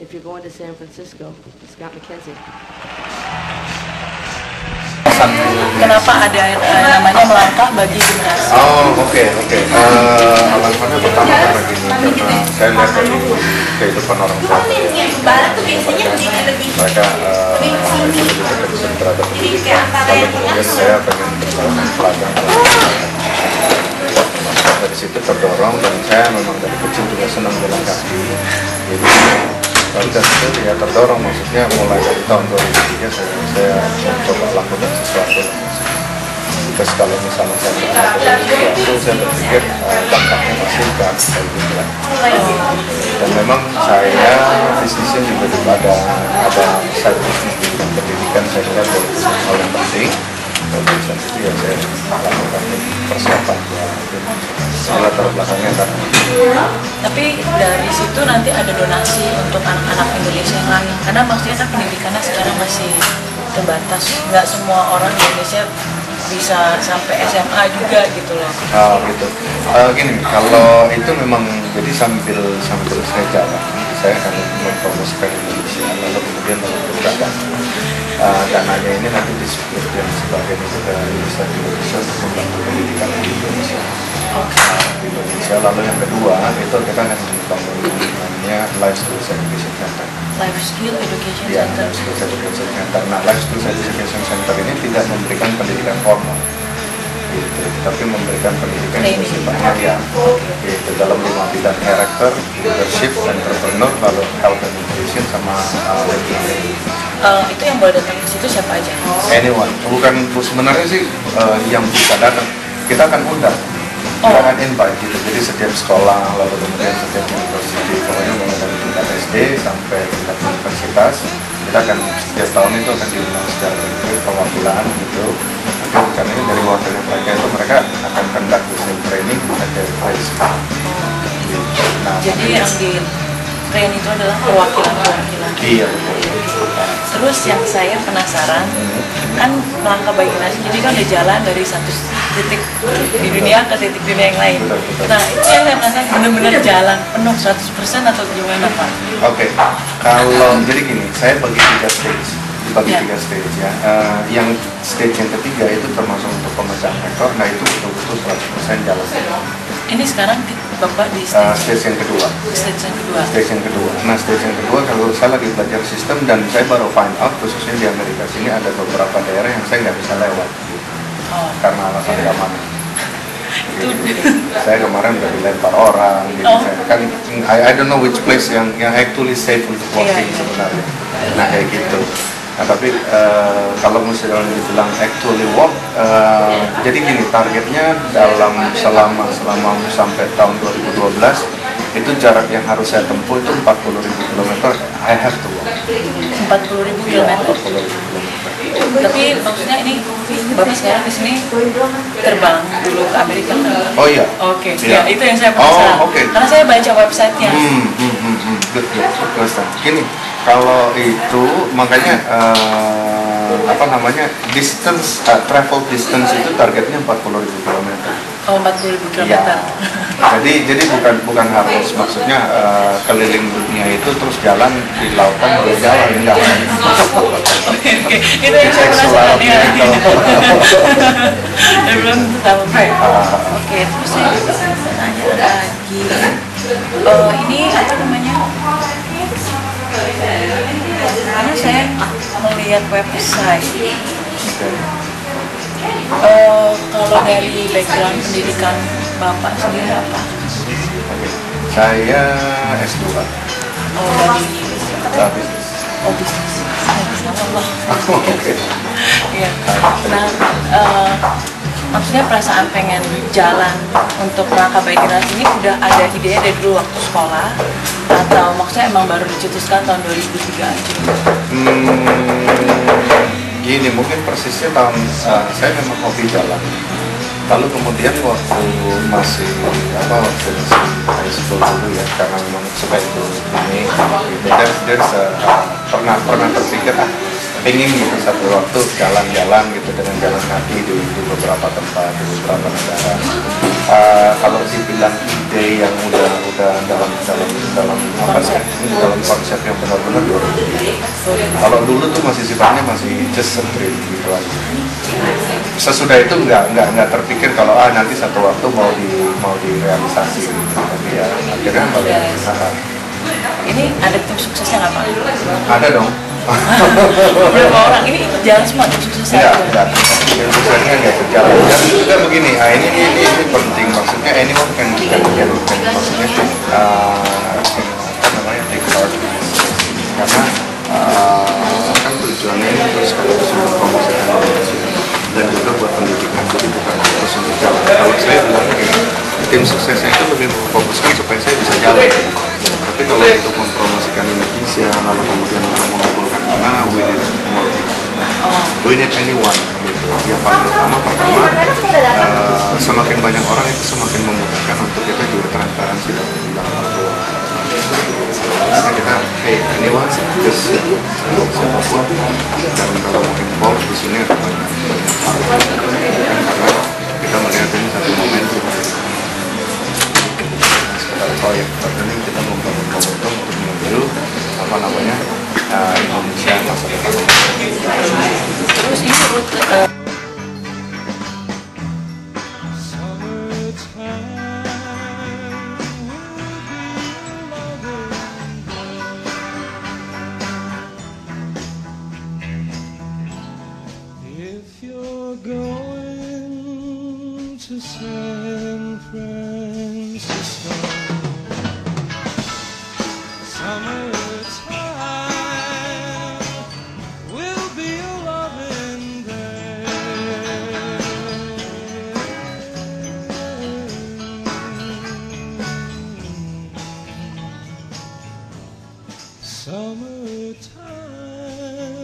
if you're going to San Francisco, Scott McKenzie. Kenapa ada namanya melangkah bagi generasi? Oh, oke. Alasannya pertama karena gini, karena saya lihat dari kehidupan orang tua mereka lebih terkesan terhadap pendidikan, lalu kemudian saya pengen pelajar dari situ terdorong, dan saya memang dari kecil juga senang jalan kaki, jadi dari situ ya terdorong, maksudnya mulai dari tahun 2003 saya coba lakukan sesuatu. Terus kalau misalnya saya melakukan sesuatu, saya berpikir dampaknya masih ke kayak gitu lah. Dan memang saya bisnisnya juga ada side bisnis di bidang pendidikan, saya kira dari hal yang penting. Dari itu ya saya lakukan persiapan latar belakangnya karena. Tapi dari situ nanti ada donasi untuk anak-anak Indonesia yang lain, karena maksudnya kan pendidikannya sekarang masih terbatas, nggak semua orang di Indonesia bisa sampai SMA juga gitu loh. Oh gitu. Gini, kalau itu memang jadi sambil saya jalan, saya akan mempromosikan Indonesia, lalu kemudian menggunakan dananya ini nanti disebut yang sebagian itu dari Indonesia untuk membantu pendidikan di Indonesia. Di Indonesia. Lalu yang kedua itu kita akan membangun namanya Life Skills Education Center. Life Skill Education Ya, Center. Life Skills Education Center. Nah, Life Skills Education Center ini tidak memberikan pendidikan formal, gitu, tapi memberikan pendidikan yang sifatnya ya, gitu, dalam 5 bidang: character, leadership, entrepreneur, lalu health and nutrition, sama lingkungan. Itu yang boleh datang ke situ siapa aja? Anyone, sebenarnya sih yang bisa datang, kita akan undang. Kita akan invite gitu, jadi setiap sekolah, lalu kemudian setiap university, pokoknya mulai dari tingkat SD sampai tingkat universitas, kita akan setiap tahun itu akan diundang secara perwakilan gitu. Nanti rencananya dari wakilnya mereka itu mereka akan conduct the training at their place. Nah, jadi yang di train itu adalah perwakilan. Iya. Terus yang saya penasaran, kan melangkah bagi generasi, jadi kan ada jalan dari satu titik di dunia ke titik dunia yang lain. Betul. Nah itu yang saya penasaran, benar-benar jalan penuh 100% atau gimana Pak? Oke, kalau jadi gini, saya bagi 3 stage, tiga stage ya. Yang stage yang ketiga itu termasuk untuk pemecahan rekor, nah itu betul-betul 100% jalan. Ini sekarang Bapak di Stage yang kedua. Stage yang kedua. Stage yang kedua. Nah, stage yang kedua kalau saya lagi belajar sistem, dan saya baru find out khususnya di Amerika sini ada beberapa daerah yang saya nggak bisa lewat karena alasan keamanan. Saya kemarin udah dilempar orang, jadi saya kan I don't know which place yang actually safe untuk walking sebenarnya. Nah kayak gitu. Nah tapi kalau misalnya dibilang actually walk, jadi gini, targetnya selama sampai tahun 2012 itu jarak yang harus saya tempuh itu 40.000 km. I have to walk. 40.000 km. 40.000 km. Tapi maksudnya ini Bapak sekarang di sini terbang dulu ke Amerika kan? Oh iya. Oke. Iya. Ya, itu yang saya penasaran. Oh, okay. Karena saya baca websitenya. Good. Gini, kalau itu makanya distance, travel distance itu targetnya 40.000 km. Oh, 40.000 km. Ya. Jadi bukan harus, maksudnya keliling dunia itu terus jalan di lautan boleh jalan, enggak. Oke. Itu yang saya penasaran ya. Saya belum sampai. Oke, terus saya juga nanya lagi. Ini apa namanya? Karena saya melihat website. Kalau dari background pendidikan Bapak sendiri apa? Saya S2. Oh, dari Bisnis. Oh, bisnis. Allah. Oke. Iya. Nah, maksudnya perasaan pengen jalan untuk melangkah bagi generasi ini udah ada ide dari dulu waktu sekolah, atau maksudnya emang baru dicetuskan tahun 2003 aja? Gini, mungkin persisnya saya memang hobi jalan. Lalu kemudian waktu masih high school dulu ya, karena memang suka itu ini gitu. Pernah terpikir pengen gitu satu waktu jalan-jalan gitu dengan jalan kaki di beberapa tempat, di beberapa negara. Kalau dibilang ide yang udah dalam apa sih, dalam konsep yang benar-benar 2003. Kalau dulu tuh masih sifatnya masih just a dream gitu aja. Sesudah itu nggak terpikir kalau nanti satu waktu mau direalisasi gitu. Tapi ya akhirnya Ini ada tim suksesnya nggak Pak? ada dong. Berapa orang? Ini ikut jalan semua tim suksesnya? Enggak. Yang suksesnya nggak ikut jalan. Dan juga begini, ini penting. Maksudnya anyone can maksudnya apa namanya take part. Karena kan tujuannya ini terus untuk mempromosikan Indonesia dan juga buat pendidikan, jadi bukan terus untuk jalan. Kalau saya bilang begini, tim suksesnya itu lebih memfokuskan supaya saya bisa jalan. Tapi kalau untuk mempromosikan Indonesia, lalu kemudian untuk mengumpulkan we need more people. We need anyone gitu. Yang paling pertama semakin banyak orang itu semakin memudahkan untuk kita juga transparansi dalam hal karena kita anyone just siapapun dan kalau mau involve di sini ada banyak hal karena kita melihat ini satu momentum sekitar proyek tertentu kita membangun momentum untuk menuju apa namanya Indonesia masa depan. Terus ini rute to San Francisco. Summertime will be a loving there. Summertime.